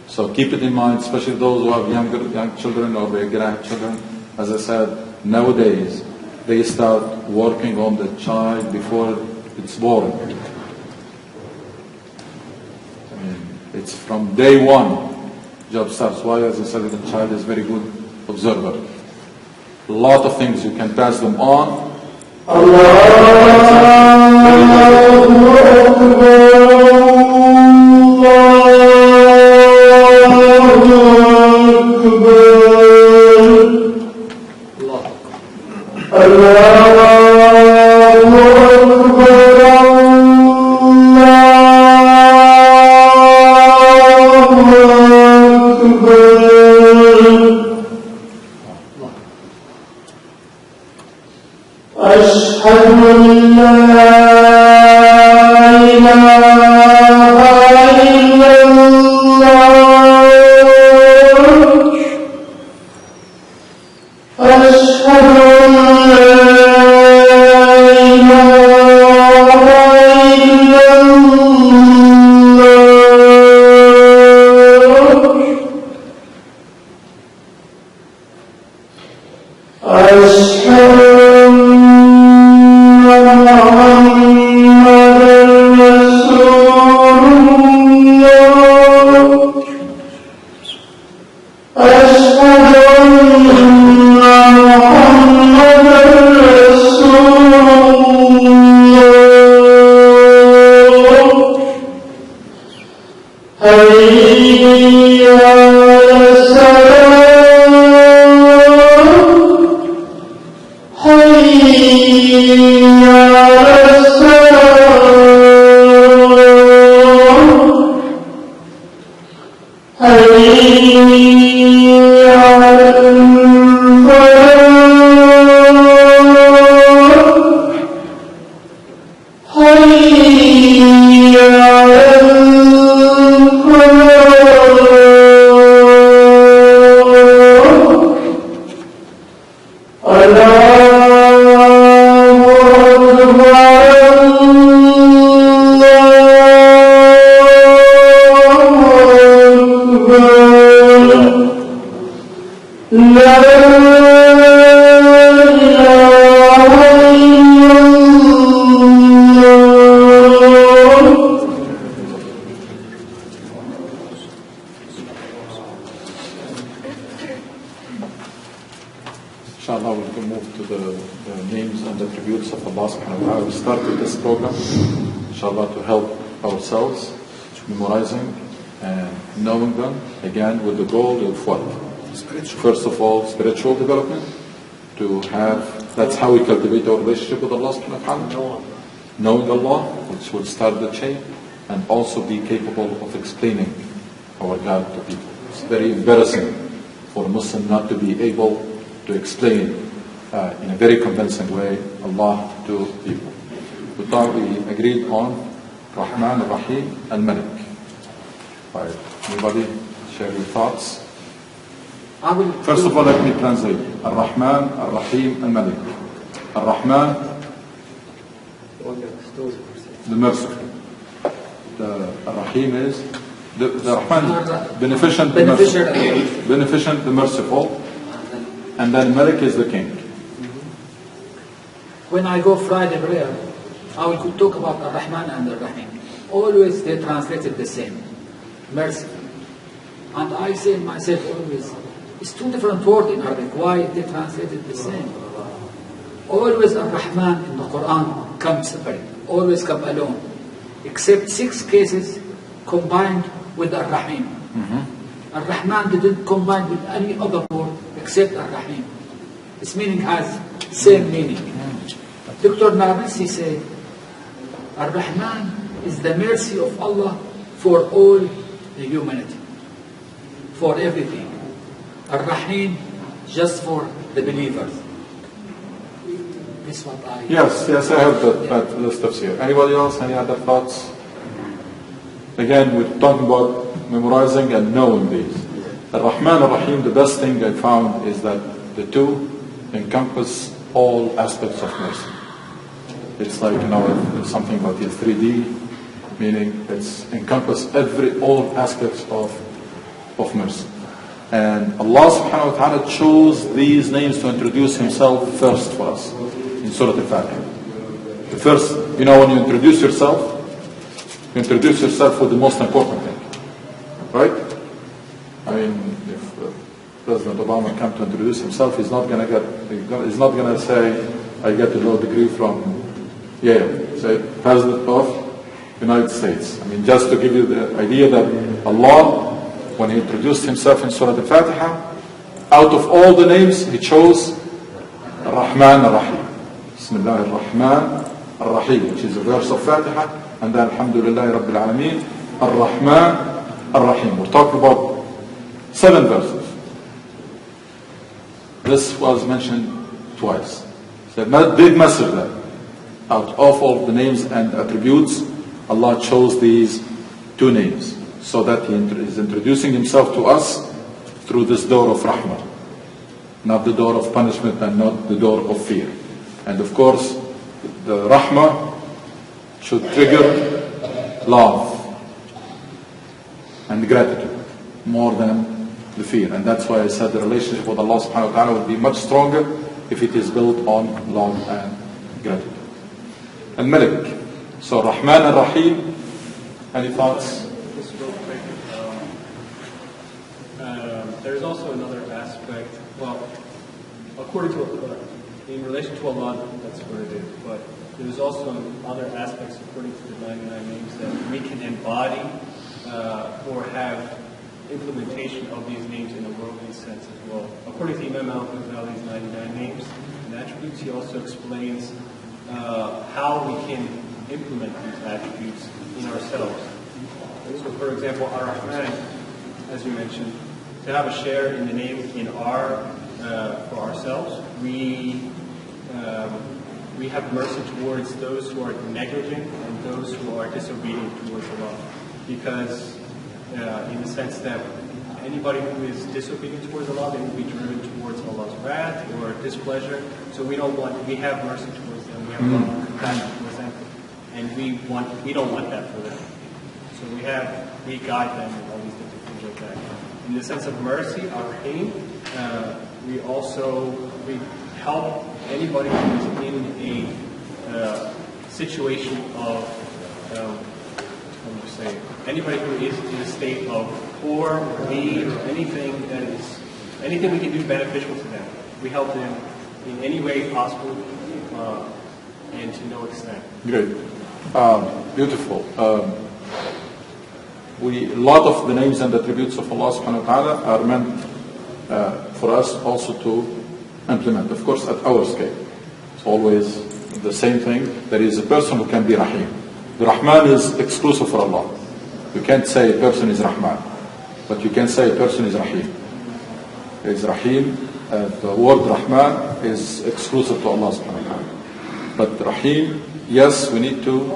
So keep it in mind, especially those who have young children or their grandchildren. As I said, nowadays they start working on the child before it's boring. I mean, it's from day one, job starts. Why? As I said, the child is very good observer. A lot of things you can pass them on. Inshallah, we can move to the names and attributes of Allah subhanahu wa ta'ala. We started this program, inshallah, to help ourselves, memorizing and knowing them, again, with the goal of what? First of all, spiritual development, to have, that's how we cultivate our relationship with Allah subhanahu wa ta'ala. Knowing Allah, which will start the chain, and also be capable of explaining our God to people. It's very embarrassing for a Muslim not to be able to explain in a very convincing way Allah to people. We thought we agreed on Rahman, Rahim, and Malik. Right. Anybody share your thoughts? First of all, let me translate. Ar-Rahman, Ar-Rahim, and Malik. Ar-Rahman, the merciful. The Ar-Rahim is the Rahman, beneficent, the merciful. Beneficent, the merciful. And then Malik is the king. When I go Friday prayer, I will talk about Ar-Rahman and Ar-Rahim. Always they translated the same. Merciful. And I say myself always, it's two different words in Arabic. Why they translated the same? Always Ar-Rahman in the Quran comes separate. Always come alone. Except 6 cases combined with Ar-Rahim. Ar-Rahman didn't combine with any other word except Ar-Rahim. Its meaning has same meaning. Dr. Nabisi said, Ar-Rahman is the mercy of Allah for all the humanity, for everything. Ar-Rahim just for the believers. This is what I... Yes, I have that list of here. Anybody else? Any other thoughts? Again, we're talking about memorizing and knowing these. Ar-Rahman, Ar-Rahim, the best thing I found is that the two encompass all aspects of mercy. It's like, it's something about the 3D, meaning it's encompass all aspects of mercy. And Allah subhanahu wa ta'ala chose these names to introduce Himself first for us in Surah Al-Fatiha. The first you know, when you introduce yourself with the most important thing, right? I mean, if President Obama come to introduce himself, he's not going to say, I get a law degree from Yale. Say, President of United States. I mean, just to give you the idea that Allah, when He introduced Himself in Surah Al-Fatiha, out of all the names, He chose Ar-Rahman Ar-Rahim. Bismillah Ar-Rahman Ar-Rahim, which is a verse of Fatiha, and then Alhamdulillah Rabbil Alameen, Ar-Rahman Ar-Rahim. We're talking about 7 verses. This was mentioned twice. It's a big message there. Out of all the names and attributes, Allah chose these 2 names, so that He is introducing Himself to us through this door of rahmah, not the door of punishment and not the door of fear. And of course, the rahmah should trigger love and gratitude more than the fear. And that's why I said the relationship with Allah subhanahu wa ta'ala will be much stronger if it is built on love and gratitude. Al-Malik. So Rahman and Rahim, any thoughts? Just real quick. There's also another aspect. Well, according to in relation to Allah, that's what it is. But there's also other aspects according to the 99 names that we can embody or have implementation of these names in a worldly sense as well. According to Imam al-Ghazali's 99 names and attributes, he also explains how we can implement these attributes in ourselves. So, for example, Ar-Rahman, as you mentioned, to have a share in the name in for ourselves, we have mercy towards those who are negligent and those who are disobedient towards Allah. Because in the sense that anybody who is disobedient towards Allah, they will be driven towards Allah's wrath or displeasure. So we have mercy towards them, we have love and compassion towards them, and we don't want that for them. So we guide them and all these different things like that. In the sense of mercy, Ar-Rahim, we help anybody who is in a situation of, anybody who is in a state of poor or need or anything we can do beneficial to them. We help them in any way possible and to no extent. Great. Beautiful. A lot of the names and attributes of Allah subhanahu wa ta'ala are meant for us also to implement. Of course, at our scale. It's always the same thing. There is a person who can be Rahim. The Rahman is exclusive for Allah. You can't say a person is Rahman, but you can say a person is Rahim. It's Rahim. The word Rahman is exclusive to Allah subhanahu wa ta'ala. But Rahim, yes, we need to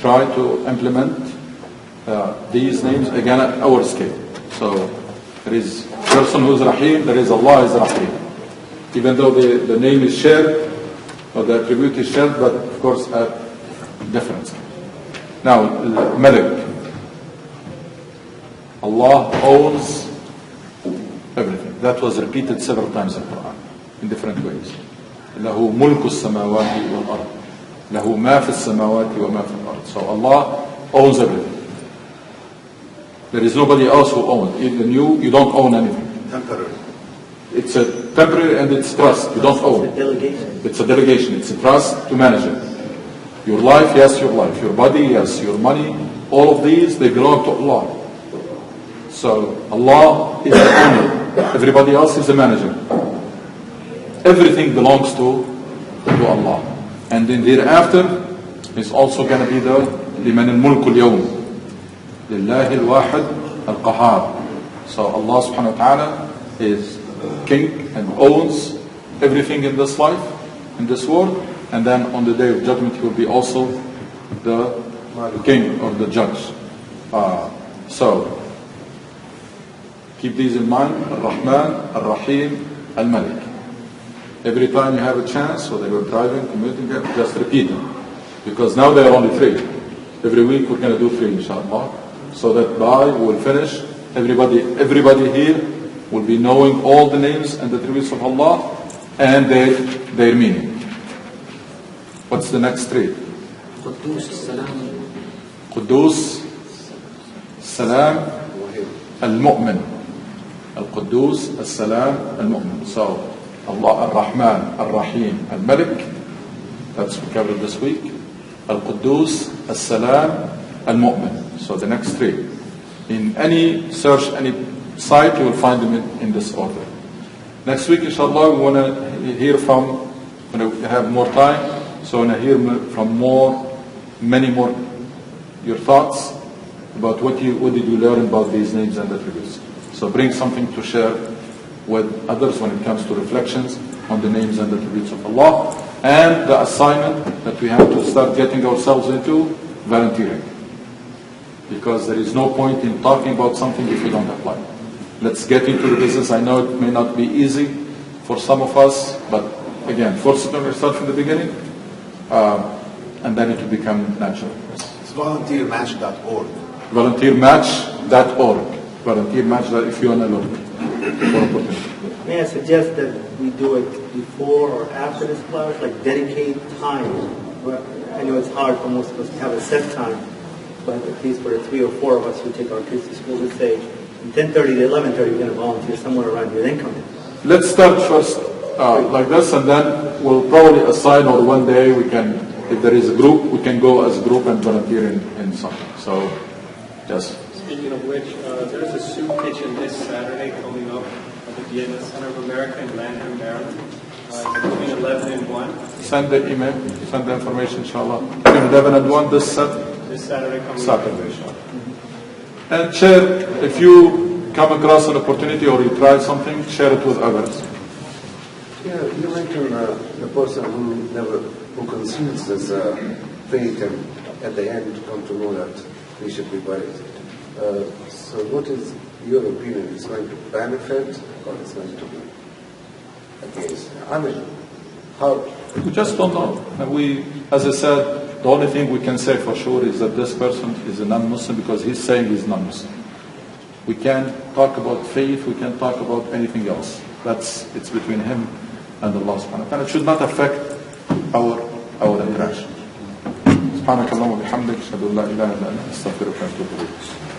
try to implement these names again at our scale. So there is a person who is Rahim, there is Allah is Rahim. Even though the name is shared, or the attribute is shared, but of course at different scale. Now, Malik. Allah owns everything. That was repeated several times in the Quran, in different ways. له ملك السماوات والأرض. له ما في السماوات وما في الأرض. So Allah owns everything. There is nobody else who owns. Even you don't own anything. Temporary. It's a temporary and it's trust. You don't own. It's a delegation. It's a delegation. It's a trust to manage it. Your life, yes, your life. Your body, yes. Your money. All of these, they belong to Allah. So Allah is the owner. Everybody else is the manager. Everything belongs to Allah. And then thereafter is also going to be the لمن الملك اليوم لله الواحد القهار. So Allah subhanahu wa ta'ala is king and owns everything in this life, in this world, and then on the day of judgment he will be also the king or the judge. So keep these in mind: Ar-Rahman, Ar-Rahim, Al-Malik. Every time you have a chance, whether you're driving, commuting, just repeat them. Because now there are only 3. Every week we're going to do 3, inshallah. So that by we will finish, everybody here will be knowing all the names and the attributes of Allah and their meaning. What's the next 3? قدوس السلام قدوس السلام المؤمن. القدوس السلام المؤمن. So Allah Ar-Rahman Ar-Rahim Al-Malik, that's we covered this week. Al-Quddus As-Salam Al-Mu'min. So the next three. In any search, any site, you will find them in this order. Next week, inshallah, we want to hear from, when we have more time, so we want to hear from many more, your thoughts about what did you learn about these names and attributes. So bring something to share with others when it comes to reflections on the names and attributes of Allah, and the assignment that we have to start getting ourselves into, volunteering. Because there is no point in talking about something if you don't apply. Let's get into the business. I know it may not be easy for some of us, but again, force it on yourself from the beginning, and then it will become natural. It's volunteermatch.org. Volunteermatch.org. Volunteermatch, if you want to look for opportunity. May I suggest that we do it before or after this class, like dedicate time? Well, I know it's hard for most of us to have a set time, but at least for the 3 or 4 of us who take our kids to school, let's say from 10:30 to 11:30 we're going to volunteer somewhere around here, then come in. Let's start first like this, and then we'll probably assign, or one day we can, if there is a group, we can go as a group and volunteer in something. So, yes. Speaking of which, there's a soup kitchen this Saturday coming up at the Vienna Center of America in Lanham, Maryland, between 11 and 1. Send the email, send the information, inshallah. Between 11 and 1 this Saturday. This Saturday coming Saturday, inshallah. And share, if you come across an opportunity or you try something, share it with others. Yeah, you mentioned the person who conceals his faith and at the end come to know that he should be buried. So what is your opinion? Is it going to benefit or is it going to be against? I mean, how? We just don't know. And we, as I said, the only thing we can say for sure is that this person is a non-Muslim because he's saying he's non-Muslim. We can't talk about faith, we can't talk about anything else. It's between him and Allah subhanahu wa ta'ala. It should not affect our interaction. سبحانك اللهم وبحمدك اشهد ان لا اله الا انت استغفرك واتوب اليك.